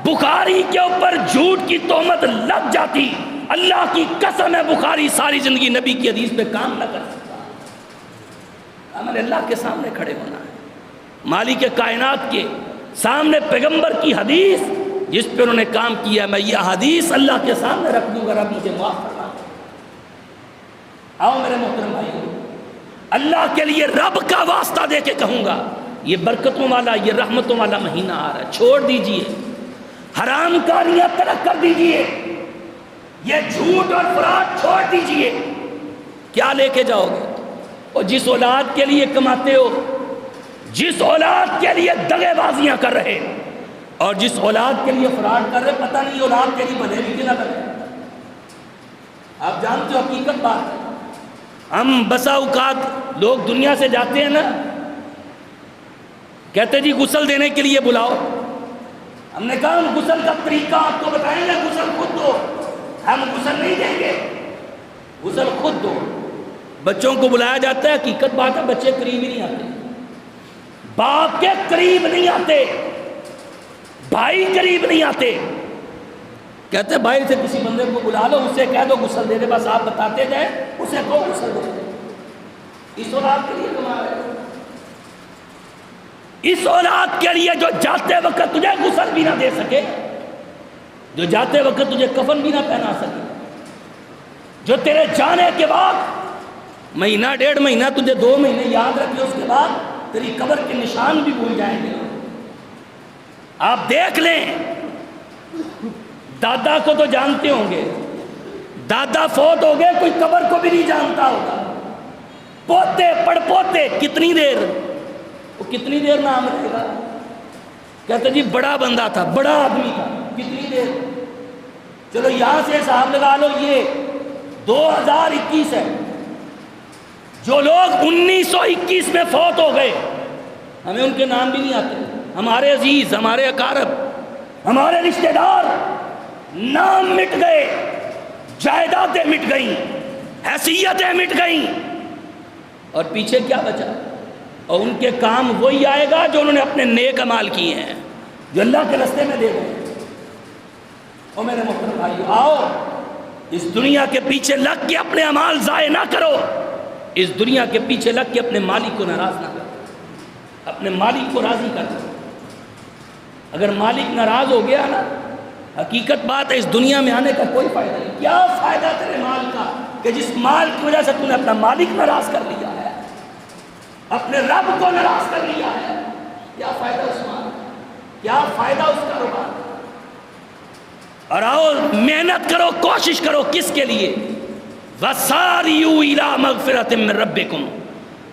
بخاری کے اوپر جھوٹ کی تہمت لگ جاتی، اللہ کی قسم ہے بخاری ساری زندگی نبی کی حدیث پہ کام نہ کر سکتا۔ ہمیں اللہ کے سامنے کھڑے ہونا ہے، مالک کائنات کے سامنے پیغمبر کی حدیث جس پہ انہوں نے کام کیا، میں یہ حدیث اللہ کے سامنے رکھ دوں گا، رب مجھے معاف کرنا۔ آؤ میرے محترم بھائیو، اللہ کے لیے رب کا واسطہ دے کے کہوں گا، یہ برکتوں والا، یہ رحمتوں والا مہینہ آ رہا ہے، چھوڑ دیجئے حرام کاریاں ترک کر دیجئے، یہ جھوٹ اور فراڈ چھوڑ دیجئے۔ کیا لے کے جاؤ گے؟ اور جس اولاد کے لیے کماتے ہو، جس اولاد کے لیے دغے بازیاں کر رہے، اور جس اولاد کے لیے فراڈ کر رہے، پتہ نہیں اولاد کے لیے بنے بھی کہ نہ بنے۔ آپ جانتے ہو حقیقت بات ہے، ہم بسا اوقات لوگ دنیا سے جاتے ہیں نا، کہتے جی غسل دینے کے لیے بلاؤ۔ ہم نے کہا ہم غسل کا طریقہ آپ کو بتائیں گے، غسل خود دو، ہم غسل نہیں دیں گے، غسل خود دو۔ بچوں کو بلایا جاتا ہے، حقیقت بات ہے بچے قریب ہی نہیں آتے، باپ کے قریب نہیں آتے، بھائی قریب نہیں آتے۔ کہتے ہیں بھائی سے کسی بندے کو بلا لو، اسے کہہ دو غسل دے دے، بس آپ بتاتے جائیں، اسے کہو غسل دے دے۔ اس اولاد کے لیے کما رہے ہو، اس اولاد کے لیے جو جاتے وقت تجھے غسل بھی نہ دے سکے، جو جاتے وقت تجھے کفن بھی نہ پہنا سکے، جو تیرے جانے کے بعد مہینہ ڈیڑھ مہینہ تجھے 2 مہینے یاد رکھے، اس کے بعد تیری قبر کے نشان بھی بھول جائیں گے۔ آپ دیکھ لیں، دادا کو تو جانتے ہوں گے، دادا فوت ہو گئے، کوئی قبر کو بھی نہیں جانتا ہوگا۔ پوتے پڑ پوتے کتنی دیر، وہ کتنی دیر نام رہے گا؟ کہتے جی بڑا بندہ تھا، بڑا آدمی تھا، کتنی دیر؟ چلو یہاں سے حساب لگا لو، یہ 2021 ہے، جو لوگ 1921 میں فوت ہو گئے ہمیں ان کے نام بھی نہیں آتے، ہمارے عزیز، ہمارے اقارب، ہمارے رشتہ دار، نام مٹ گئے، جائیدادیں مٹ گئیں، حیثیتیں مٹ گئیں، اور پیچھے کیا بچا؟ اور ان کے کام وہی آئے گا جو انہوں نے اپنے نیک اعمال کیے ہیں، جو اللہ کے راستے میں دے گئے۔ اور میرے محترم بھائیو، آؤ اس دنیا کے پیچھے لگ کے اپنے اعمال ضائع نہ کرو، اس دنیا کے پیچھے لگ کے اپنے مالک کو ناراض نہ کرو، اپنے مالک کو راضی کر دو۔ اگر مالک ناراض ہو گیا نا، حقیقت بات ہے اس دنیا میں آنے کا کوئی فائدہ نہیں۔ کیا فائدہ تیرے مال کا کہ جس مال کی وجہ سے تو نے اپنا مالک ناراض کر لیا ہے، اپنے رب کو ناراض کر لیا ہے؟ کیا فائدہ اس مال کا؟ کیا فائدہ اس کاروبار کا؟ اور آؤ محنت کرو، کوشش کرو، کس کے لیے؟ وَسَارِعُوا إِلَىٰ مَغْفِرَةٍ مِّن رَبِّكُمْ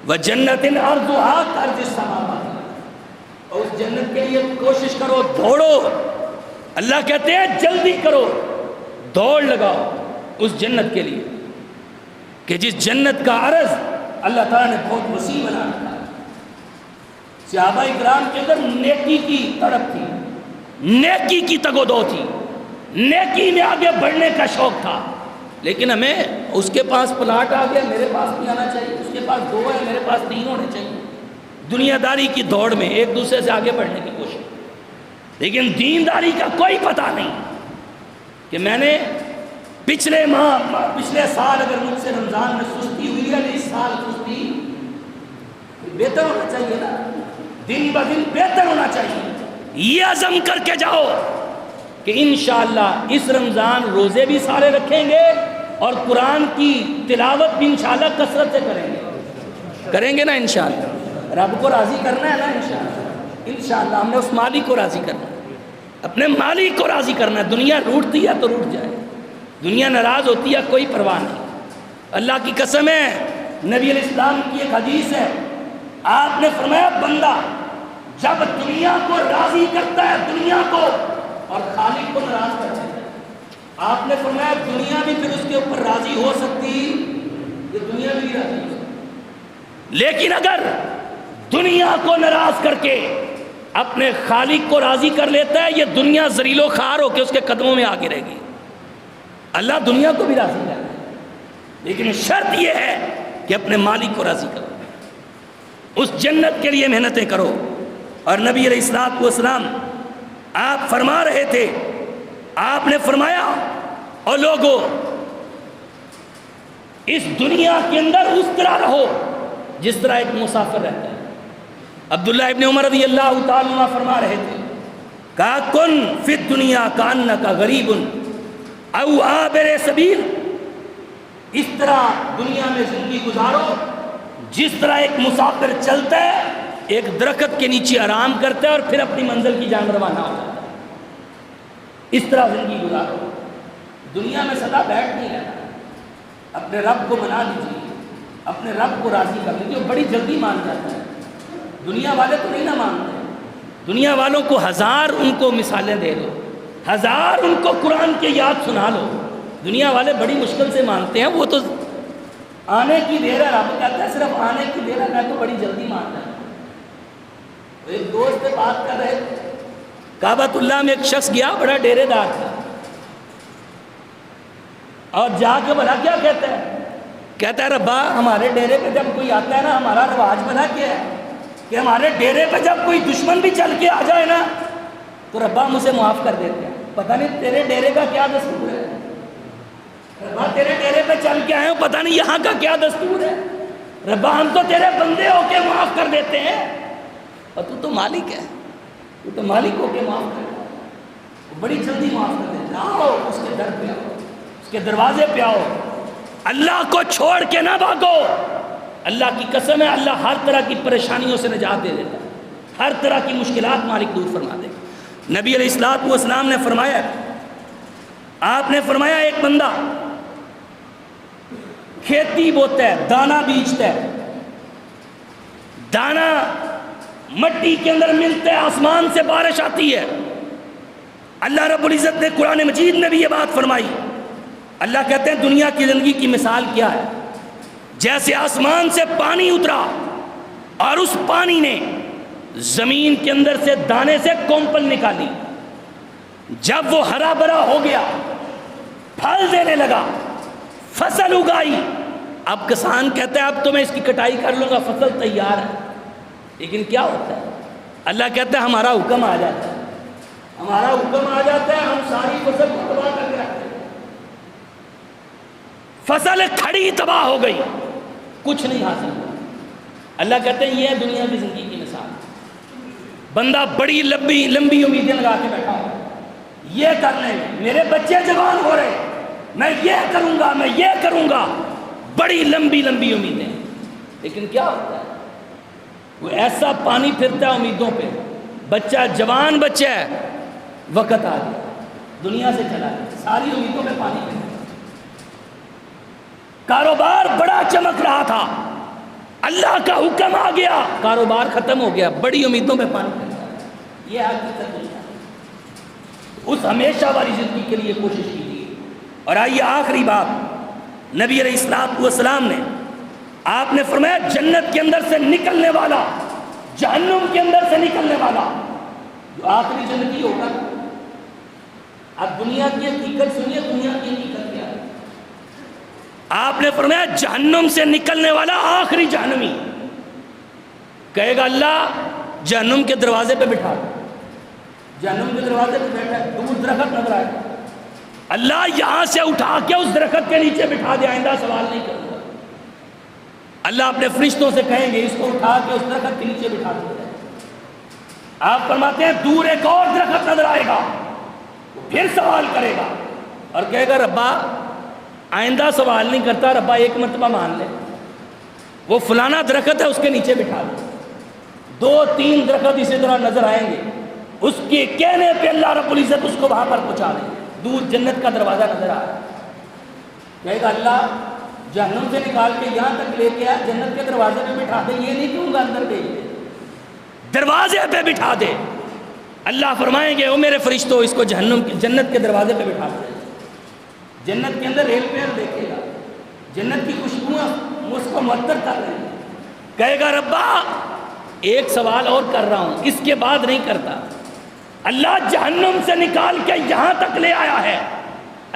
وَجَنَّةٍ عَرْضُهَا كَعَرْضِ السَّمَاوَاتِ، اور اس جنت کے لیے کوشش کرو، دوڑو۔ اللہ کہتے ہیں جلدی کرو، دوڑ لگاؤ اس جنت کے لیے کہ جس جنت کا عرض اللہ تعالیٰ نے بہت وسیع بنا رکھا ہے۔ صحابہ اکرام کے اندر نیکی کی تڑپ تھی، نیکی کی تگ و دو تھی، نیکی میں آگے بڑھنے کا شوق تھا، لیکن ہمیں اس کے پاس پلاٹ آ گیا، میرے پاس بھی آنا چاہیے، اس کے پاس 2 ہے، میرے پاس 3 ہونے چاہیے۔ دنیا داری کی دوڑ میں ایک دوسرے سے آگے بڑھنے کی کوشش، لیکن دینداری کا کوئی پتہ نہیں کہ میں نے پچھلے سال اگر مجھ سے رمضان میں سستی ہوئی ہے، اس سال سستی بہتر ہونا چاہیے نا، دن بدن بہتر ہونا چاہیے۔ یہ عزم کر کے جاؤ کہ انشاءاللہ اس رمضان روزے بھی سارے رکھیں گے اور قرآن کی تلاوت بھی انشاءاللہ کثرت سے کریں گے نا انشاءاللہ۔ رب کو راضی کرنا ہے نا انشاءاللہ ہم نے اس مالک کو راضی کرنا ہے، اپنے مالک کو راضی کرنا ہے۔ دنیا روٹتی ہے تو روٹ جائے، دنیا ناراض ہوتی ہے کوئی پرواہ نہیں۔ اللہ کی قسم ہے نبی علیہ السلام کی ایک حدیث ہے، آپ نے فرمایا بندہ جب دنیا کو راضی کرتا ہے، دنیا کو، اور خالق کو ناراض کرتا ہے، آپ نے فرمایا دنیا بھی پھر اس کے اوپر راضی ہو سکتی، یہ دنیا بھی راضی ہو سکتی، لیکن اگر دنیا کو ناراض کر کے اپنے خالق کو راضی کر لیتا ہے، یہ دنیا ذلیل و خوار ہو کے اس کے قدموں میں آگے رہے گی۔ اللہ دنیا کو بھی راضی کرتا ہے، لیکن شرط یہ ہے کہ اپنے مالک کو راضی کرو، اس جنت کے لیے محنتیں کرو۔ اور نبی علیہ الصلوۃ والسلام آپ فرما رہے تھے، آپ نے فرمایا اور لوگوں اس دنیا کے اندر اس طرح رہو جس طرح ایک مسافر رہتا ہے۔ عبداللہ ابن عمر رضی اللہ تعالیٰ عنہ فرما رہے تھے، کہا کن فی الدنیا کانک غریب او عابر سبیل، اس طرح دنیا میں زندگی گزارو جس طرح ایک مسافر چلتا ہے، ایک درخت کے نیچے آرام کرتا ہے اور پھر اپنی منزل کی جانب روانہ ہو جاتا ہے، اس طرح زندگی گزارو۔ دنیا میں سدا بیٹھ نہیں رہنا، اپنے رب کو منا لیجیے، اپنے رب کو راضی کر لیجیے، بڑی جلدی مان جاتا ہے۔ دنیا والے تو نہیں نہ مانتے، دنیا والوں کو ہزار ان کو مثالیں دے دو، ہزار ان کو قرآن کی یاد سنا لو، دنیا والے بڑی مشکل سے مانتے ہیں۔ وہ تو آنے کی دیر ہے، رب کہتا ہے صرف آنے کی دیر ہے، میں تو بڑی جلدی مان جاتا ہوں۔ ایک دوست سے بات کر رہے تھے، کعبۃ اللہ میں ایک شخص گیا، بڑا ڈیرے دار تھا، اور جا کے بھلا کیا کہتا ہے، کہتا ہے ربا ہمارے ڈیرے پہ جب کوئی آتا ہے نا، ہمارا رواج بنا کیا ہے کہ ہمارے ڈیرے پہ جب کوئی دشمن بھی چل کے آ جائے نا تو ربا ہم اسے معاف کر دیتے ہیں۔ پتہ نہیں تیرے ڈیرے کا کیا دستور ہے، ربا تیرے ڈیرے پہ چل کے آئے ہو، پتہ نہیں یہاں کا کیا دستور ہے، ربا ہم تو تیرے بندے ہو کے معاف کر دیتے ہیں، اور تو مالک ہے، تو مالک ہو کے معاف کر دیتا ہے، بڑی جلدی معاف کر دیتا ہے۔ آؤ اس کے در پہ آؤ، اس کے دروازے پہ آؤ، اللہ کو چھوڑ کے نہ بھاگو۔ اللہ کی قسم ہے، اللہ ہر طرح کی پریشانیوں سے نجات دے دیتا ہے، ہر طرح کی مشکلات مالک دور فرما دے گا۔ نبی علیہ الصلوۃ والسلام نے فرمایا، آپ نے فرمایا ایک بندہ کھیتی بوتا ہے، دانا بیجتا ہے، دانا مٹی کے اندر ملتا ہے، آسمان سے بارش آتی ہے۔ اللہ رب العزت نے قرآن مجید میں بھی یہ بات فرمائی، اللہ کہتے ہیں دنیا کی زندگی کی مثال کیا ہے، جیسے آسمان سے پانی اترا اور اس پانی نے زمین کے اندر سے دانے سے کومپل نکالی، جب وہ ہرا بھرا ہو گیا، پھل دینے لگا، فصل اگائی، اب کسان کہتا ہے اب تو میں اس کی کٹائی کر لوں گا، فصل تیار ہے، لیکن کیا ہوتا ہے، اللہ کہتا ہے ہمارا حکم آ جاتا ہے، ہمارا حکم آ جاتا ہے، ہم ساری فصل کو تباہ کر کے رکھتے ہیں، فصل کھڑی تباہ ہو گئی، کچھ نہیں حاصل ہوا۔ اللہ کہتے ہیں یہ ہے دنیا کی زندگی کی مثال، بندہ بڑی لمبی امیدیں لگا کے بیٹھا ہو، یہ کرنے میرے بچے جوان ہو رہے، میں یہ کروں گا، میں یہ کروں گا، بڑی لمبی امیدیں، لیکن کیا ہوتا ہے، وہ ایسا پانی پھرتا ہے امیدوں پہ، بچہ جوان بچہ ہے، وقت آ گیا، دنیا سے چلا گیا، ساری امیدوں پہ پانی پھرتا ہے۔ کاروبار بڑا چمک رہا تھا، اللہ کا حکم آ گیا، کاروبار ختم ہو گیا، بڑی امیدوں پہ پانی پھرتا ہے۔ یہ حقیقت ہے، اس ہمیشہ والی زندگی کے لیے کوشش کیجیے۔ اور آئیے آخری بات، نبی علیہ الصلوۃ والسلام نے آپ نے فرمایا جنت کے اندر سے نکلنے والا، جہنم کے اندر سے نکلنے والا جو آخری جنتی ہوگا۔ اب دنیا کی حقیقت سنیے، دنیا کی حقیقت کیا ہے، آپ نے فرمایا جہنم سے نکلنے والا آخری جہنمی کہے گا اللہ جہنم کے دروازے پہ بٹھا دو، جہنم کے دروازے پہ بیٹھا ہے، دور درخت نظر آئے، اللہ یہاں سے اٹھا کے اس درخت کے نیچے بٹھا دے، آئندہ سوال نہیں کروں گا۔ اللہ اپنے فرشتوں سے کہیں گے اس کو اٹھا کے اس درخت کے نیچے بٹھا دے۔ آپ فرماتے ہیں دور ایک اور درخت نظر آئے گا، پھر سوال کرے گا اور کہے گا ربا آئندہ سوال نہیں کرتا، ربا ایک مرتبہ مان لے، وہ فلانا درخت ہے اس کے نیچے بٹھا دے۔ 2-3 درخت اسی طرح نظر آئیں گے، اس کے کہنے پہ اللہ رب العزت اس کو وہاں پر پہنچا دیں گے، دور جنت کا دروازہ نظر آ رہا ہے، کہے گا اللہ جہنم سے نکال کے یہاں تک لے کے آ جنت کے دروازے پہ بٹھا دے، یہ نہیں کہوں گا اندر بھیج دے، دروازے پہ بٹھا دے۔ اللہ فرمائیں گے او میرے فرشتوں اس کو جنت کے دروازے پہ بٹھا دے، جنت کے اندر ریل پیر دیکھے گا، جنت کی خوشبوئیں اس کو معطر کر رہے ہیں، کہے گا ربا ایک سوال اور کر رہا ہوں، اس کے بعد نہیں کرتا۔ اللہ جہنم سے نکال کے یہاں تک لے آیا ہے،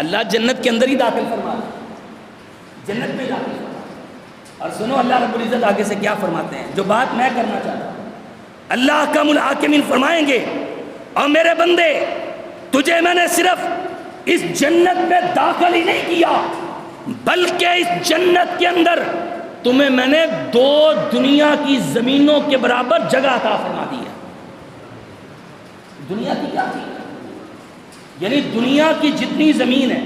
اللہ جنت کے اندر ہی داخل فرما دے، جنت میں داخل فرما۔ اور سنو اللہ رب العزت آگے سے کیا فرماتے ہیں، جو بات میں کرنا چاہتا ہوں۔ اللہ احکم الحاکمین فرمائیں گے اور میرے بندے تجھے میں نے صرف اس جنت میں داخل ہی نہیں کیا، بلکہ اس جنت کے اندر تمہیں میں نے 2 دنیا کی زمینوں کے برابر جگہ عطا فرما دی ہے۔ دنیا کی کیا چیز؟ یعنی دنیا کی جتنی زمین ہے،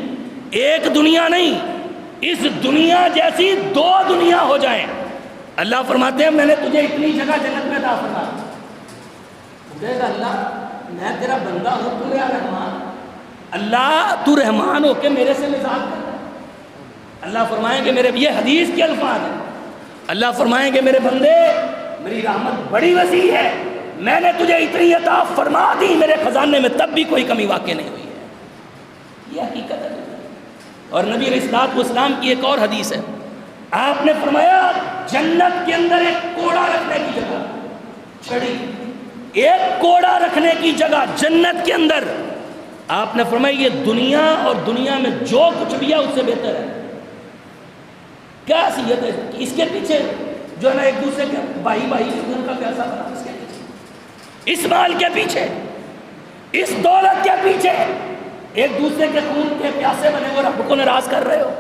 ایک دنیا نہیں، اس دنیا جیسی 2 دنیا ہو جائیں۔ اللہ فرماتے ہیں میں نے تجھے اتنی جگہ جنت میں عطا فرما دی۔ کہے گا اللہ میں تیرا بندہ ہوں، تو میرا رحمان، اللہ تو رحمان ہو کے میرے سے مزاح کرتا ہے۔ اللہ فرمائیں گے میرے، یہ حدیث کے الفاظ ہیں، اللہ فرمائیں گے میرے بندے میری رحمت بڑی وسیع ہے، میں نے تجھے اتنی عطا فرما دی، میرے خزانے میں تب بھی کوئی کمی واقع نہیں ہوئی ہے۔ یہ حقیقت ہے۔ اور نبی علیہ الصلوۃ والسلام کی ایک اور حدیث ہے، آپ نے فرمایا جنت کے اندر ایک کوڑا رکھنے کی جگہ، چھڑی، ایک کوڑا رکھنے کی جگہ جنت کے اندر، آپ نے فرمایا یہ دنیا اور دنیا میں جو کچھ بھی ہے اس سے بہتر ہے۔ کیا حیثیت ہے اس کے پیچھے؟ جو ہے نا ایک دوسرے کے بھائی خون کا پیاسا بنا، اس کے پیچھے، اس مال کے پیچھے، اس دولت کے پیچھے ایک دوسرے کے خون کے پیاسے بنے وہ رب کو ناراض کر رہے ہو،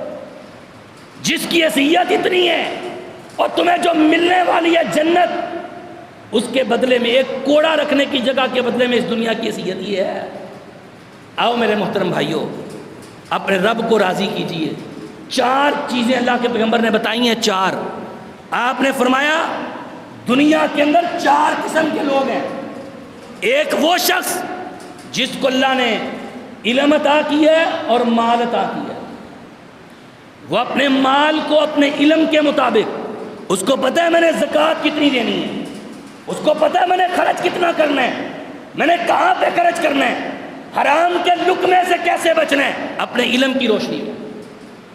جس کی حیثیت اتنی ہے، اور تمہیں جو ملنے والی ہے جنت، اس کے بدلے میں ایک کوڑا رکھنے کی جگہ کے بدلے میں اس دنیا کی حیثیت یہ ہے۔ آؤ میرے محترم بھائیوں، اپنے رب کو راضی کیجئے۔ 4 چیزیں اللہ کے پیغمبر نے بتائی ہیں، 4۔ آپ نے فرمایا دنیا کے اندر 4 قسم کے لوگ ہیں۔ ایک وہ شخص جس کو اللہ نے علم عطا کی ہے اور مال عطا کی ہے، وہ اپنے مال کو اپنے علم کے مطابق، اس کو پتہ ہے میں نے زکوٰۃ کتنی دینی ہے، اس کو پتہ ہے میں نے خرچ کتنا کرنا ہے، میں نے کہاں پہ خرچ کرنا ہے، حرام کے لقمے سے کیسے بچنا ہے، اپنے علم کی روشنی میں۔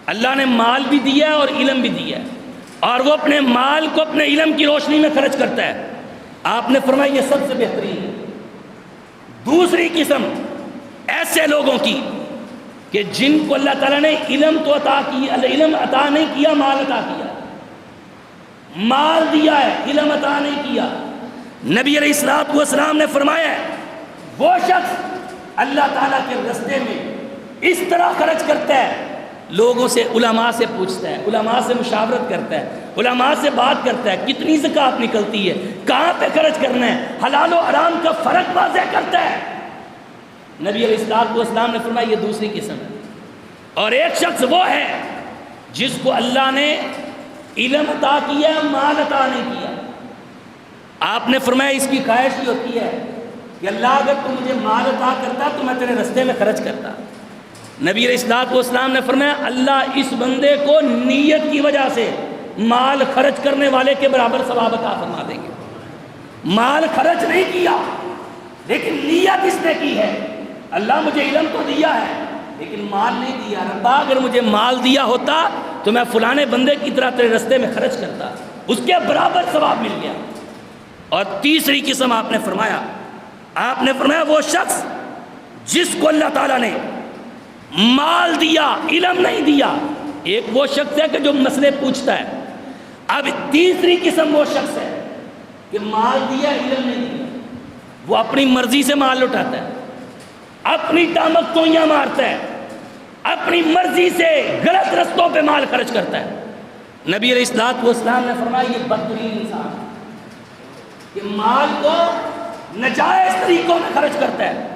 اللہ نے مال بھی دیا ہے اور علم بھی دیا ہے، اور وہ اپنے مال کو اپنے علم کی روشنی میں خرچ کرتا ہے۔ آپ نے فرمایا یہ سب سے بہترین ہے۔ دوسری قسم ایسے لوگوں کی کہ جن کو اللہ تعالیٰ نے علم تو عطا کیا، علم عطا نہیں کیا، مال عطا کیا، مال دیا ہے، علم عطا نہیں کیا۔ نبی علیہ الصلوۃ والسلام نے فرمایا ہے وہ شخص اللہ تعالیٰ کے راستے میں اس طرح خرچ کرتا ہے، لوگوں سے، علماء سے پوچھتا ہے، علماء سے مشاورت کرتا ہے، علماء سے بات کرتا ہے، کتنی زکوٰۃ نکلتی ہے، کہاں پہ خرچ کرنا ہے، حلال و حرام کا فرق واضح کرتا ہے۔ نبی علیہ الصلوۃ والسلام نے فرمایا یہ دوسری قسم ہے۔ اور ایک شخص وہ ہے جس کو اللہ نے علم عطا کیا، مال عطا نہیں کیا۔ آپ نے فرمایا اس کی خواہش ہی ہوتی ہے کہ اللہ اگر تو مجھے مال عطا کرتا تو میں تیرے راستے میں خرچ کرتا۔ نبی علیہ الصلوۃ والسلام نے فرمایا اللہ اس بندے کو نیت کی وجہ سے مال خرچ کرنے والے کے برابر ثواب عطا فرما دیں گے۔ مال خرچ نہیں کیا لیکن نیت اس نے کی ہے، اللہ مجھے علم تو دیا ہے لیکن مال نہیں دیا، ربا اگر مجھے مال دیا ہوتا تو میں فلانے بندے کی طرح تیرے راستے میں خرچ کرتا، اس کے برابر ثواب مل گیا۔ اور تیسری قسم آپ نے فرمایا وہ شخص جس کو اللہ تعالیٰ نے مال دیا، علم نہیں دیا۔ ایک وہ شخص ہے کہ جو مسئلے پوچھتا ہے۔ اب تیسری قسم وہ شخص ہے کہ مال دیا، علم نہیں دیا، وہ اپنی مرضی سے مال اٹھاتا ہے، اپنی ٹامک توئیاں مارتا ہے، اپنی مرضی سے غلط رستوں پہ مال خرچ کرتا ہے۔ نبی علیہ الصلوۃ والسلام نے فرمایا یہ بدترین انسان ہے کہ مال کو ناجائز طریقوں میں خرچ کرتا ہے،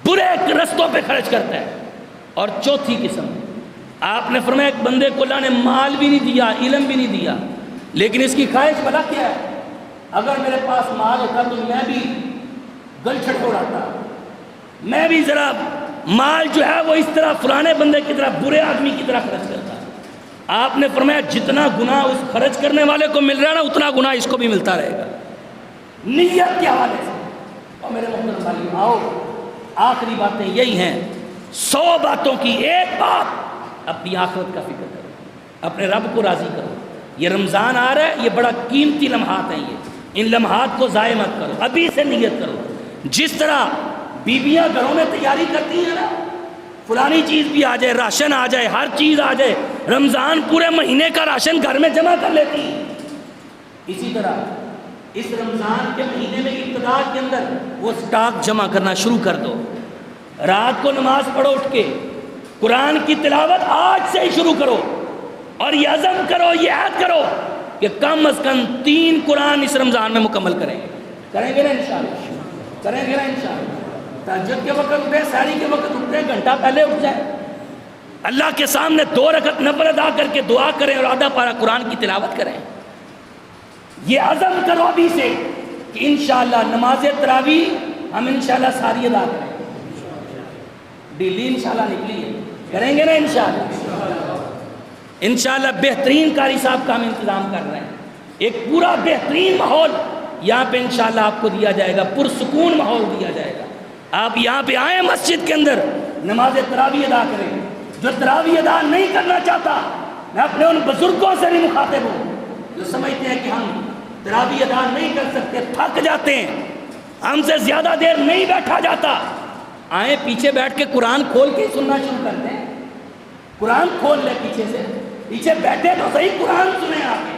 برے رستوں پہ خرچ کرتا ہے۔ اور چوتھی قسم آپ نے فرمایا ایک بندے کو اللہ نے مال بھی نہیں دیا، علم بھی نہیں دیا، لیکن اس کی خواہش بلا کیا ہے، اگر میرے پاس مال ہوتا تو میں بھی گلچھڑ اڑاتا، میں بھی ذرا مال جو ہے وہ اس طرح فلانے بندے کی طرح برے آدمی کی طرح خرچ کرتا۔ آپ نے فرمایا جتنا گناہ اس خرچ کرنے والے کو مل رہا ہے نا اتنا گناہ اس کو بھی ملتا رہے گا، نیت کے حوالے سے۔ اور میرے محترم بھائی آؤ، آخری باتیں یہی ہیں، 100 باتوں کی ایک بات، اپنی آخرت کا فکر کرو، اپنے رب کو راضی کرو۔ یہ رمضان آ رہا ہے، یہ بڑا قیمتی لمحات ہیں، یہ ان لمحات کو ضائع مت کرو، ابھی سے نیت کرو۔ جس طرح بیویاں گھروں میں تیاری کرتی ہیں نا، فلانی چیز بھی آ جائے، راشن آ جائے، ہر چیز آ جائے، رمضان پورے مہینے کا راشن گھر میں جمع کر لیتی ہیں، اسی طرح اس رمضان کے مہینے میں ابتدا کے اندر وہ سٹاک جمع کرنا شروع کر دو۔ رات کو نماز پڑھو اٹھ کے، قرآن کی تلاوت آج سے ہی شروع کرو، اور یہ عزم کرو، یہ عہد کرو کہ کم از کم 3 قرآن اس رمضان میں مکمل کریں گے۔ کریں گے نا انشاءاللہ؟ کریں گے نا انشاءاللہ؟ تہجد کے وقت اٹھے، سحری کے وقت اٹھے، گھنٹہ پہلے اٹھ جائے، اللہ کے سامنے 2 رکعت نفل ادا کر کے دعا کریں اور آدھا پارہ قرآن کی تلاوت کریں۔ یہ عزم کرو ابھی سے کہ انشاءاللہ نماز تراویح ہم انشاءاللہ ساری ادا کریں، ڈیلی انشاءاللہ نکلی ہے، کریں گے نا انشاءاللہ؟ انشاءاللہ بہترین قاری صاحب کا ہم انتظام کر رہے ہیں، ایک پورا بہترین ماحول یہاں پہ انشاءاللہ آپ کو دیا جائے گا، پرسکون ماحول دیا جائے گا۔ آپ یہاں پہ آئیں مسجد کے اندر، نماز تراویح ادا کریں۔ جو تراویح ادا نہیں کرنا چاہتا، میں اپنے ان بزرگوں سے بھی مخاطب ہوں جو سمجھتے ہیں کہ ہم تراویح ادا نہیں کر سکتے، تھک جاتے ہیں، ہم سے زیادہ دیر نہیں بیٹھا جاتا، آئیں پیچھے بیٹھ کے قرآن کھول کے سننا شروع کرتے ہیں۔ قرآن کھول لے پیچھے سے، پیچھے بیٹھے تو صحیح، قرآن سنیں آپ۔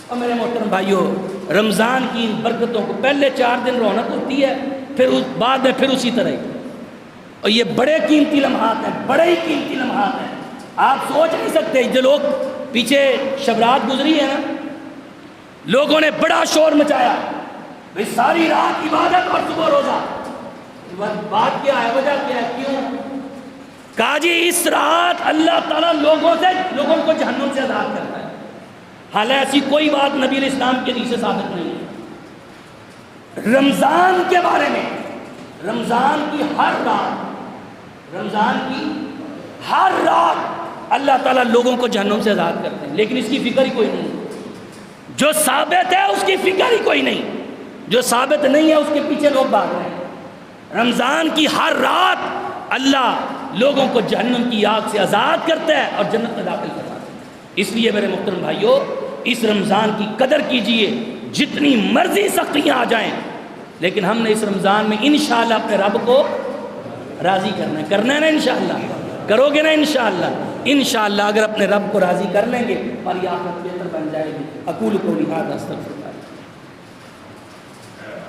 اور میرے محترم بھائیوں، رمضان کی ان برکتوں کو پہلے 4 دن رونق ہوتی ہے، پھر بعد میں پھر اسی طرح ہی، اور یہ بڑے قیمتی لمحات ہیں، بڑے ہی قیمتی لمحات ہیں۔ آپ سوچ نہیں سکتے، جو لوگ پیچھے شبرات گزری ہے نا، لوگوں نے بڑا شور مچایا، بھئی ساری رات عبادت اور صبح روزہ، بات کیا ہے، وجہ کیا ہے، کیوں؟ کہا جی اس رات اللہ تعالیٰ لوگوں کو جہنم سے آزاد کرتا ہے۔ حالانکہ ایسی کوئی بات نبی علیہ السلام کے حدیث سے ثابت نہیں ہے۔ رمضان کے بارے میں، رمضان کی ہر رات اللہ تعالیٰ لوگوں کو جہنم سے آزاد کرتے ہیں، لیکن اس کی فکر ہی کوئی نہیں۔ جو ثابت ہے اس کی فکر ہی کوئی نہیں، جو ثابت نہیں ہے اس کے پیچھے لوگ بھاگ رہے ہیں۔ رمضان کی ہر رات اللہ لوگوں کو جہنم کی آگ سے آزاد کرتا ہے اور جنت میں داخل کرتا ہے۔ اس لیے میرے محترم بھائیوں، اس رمضان کی قدر کیجئے، جتنی مرضی سختیاں آ جائیں، لیکن ہم نے اس رمضان میں انشاءاللہ اپنے رب کو راضی کرنا ہے نا انشاءاللہ؟ کرو گے نا انشاءاللہ؟ انشاءاللہ اگر اپنے رب کو راضی کر لیں گے، ہماری آخرت بہتر بن جائے گی۔ اقول قولی ھذا استغفر